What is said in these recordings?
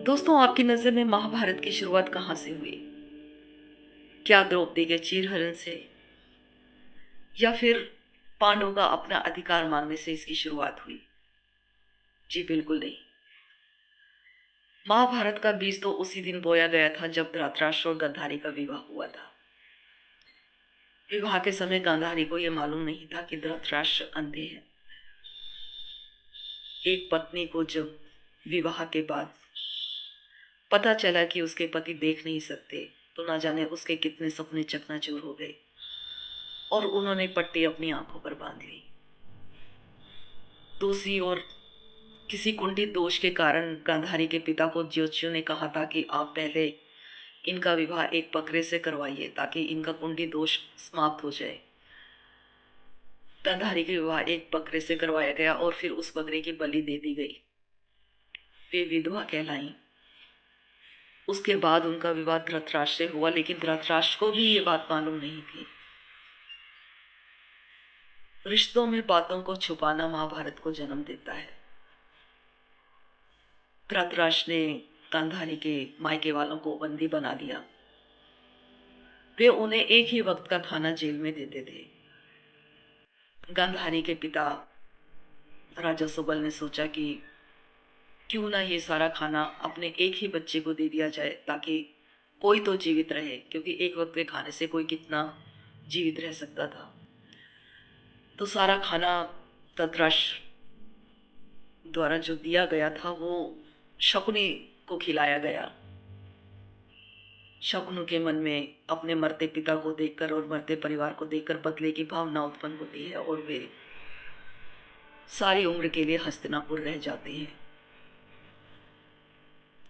दोस्तों, आपकी नज़र में महाभारत की शुरुआत कहाँ से हुई? क्या द्रौपदी के चीरहरण से या फिर पांडवों का अपना अधिकार मांगने से इसकी शुरुआत हुई? जी बिल्कुल नहीं। महाभारत का बीज तो उसी दिन बोया गया था जब धृतराष्ट्र और गांधारी का विवाह हुआ था। विवाह के समय गांधारी को यह मालूम नहीं था कि धृतराष्ट्र अंधे हैं। एक पत्नी को जब विवाह के बाद पता चला कि उसके पति देख नहीं सकते, तो ना जाने उसके कितने सपने चकनाचूर हो गए और उन्होंने पट्टी अपनी आंखों पर बांध ली। दूसरी ओर किसी कुंडली दोष के कारण गांधारी के पिता को ज्योतिषियों ने कहा था कि आप पहले इनका विवाह एक बकरे से करवाइए ताकि इनका कुंडली दोष समाप्त हो जाए। गांधारी का विवाह एक बकरे से करवाया गया और फिर उस बकरे की बलि दे दी गई। वे विधवा कहलाई। उसके बाद उनका विवाह धृतराष्ट्र से हुआ, लेकिन धृतराष्ट्र को भी ये बात मालूम नहीं थी। रिश्तों में बातों को छुपाना महाभारत को जन्म देता है। धृतराष्ट्र ने गांधारी के मायके वालों को बंदी बना लिया। वे उन्हें एक ही वक्त का खाना जेल में देते थे। गांधारी के पिता राजा सुबल ने सोचा कि क्यों ना ये सारा खाना अपने एक ही बच्चे को दे दिया जाए ताकि कोई तो जीवित रहे, क्योंकि एक वक्त के खाने से कोई कितना जीवित रह सकता था। तो सारा खाना धृतराष्ट्र द्वारा जो दिया गया था वो शकुनी को खिलाया गया। शकुनी के मन में अपने मरते पिता को देखकर और मरते परिवार को देखकर बदले की भावना उत्पन्न होती है और वे सारी उम्र के लिए हस्तिनापुर रह जाते हैं।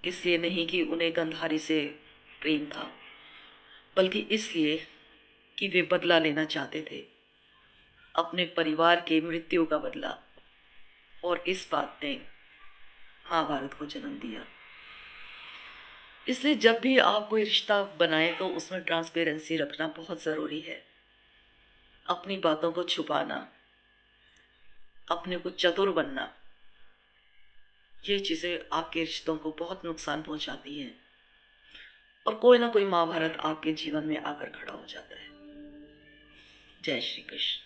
इसलिए नहीं कि उन्हें गांधारी से प्रेम था, बल्कि इसलिए कि वे बदला लेना चाहते थे, अपने परिवार के मृत्यु का बदला। और इस बात ने महाभारत को जन्म दिया। इसलिए जब भी आप कोई रिश्ता बनाए तो उसमें ट्रांसपेरेंसी रखना बहुत ज़रूरी है। अपनी बातों को छुपाना, अपने को चतुर बनना, ये चीज़ें आपके रिश्तों को बहुत नुकसान पहुंचाती हैं और कोई ना कोई महाभारत आपके जीवन में आकर खड़ा हो जाता है। जय श्री कृष्ण।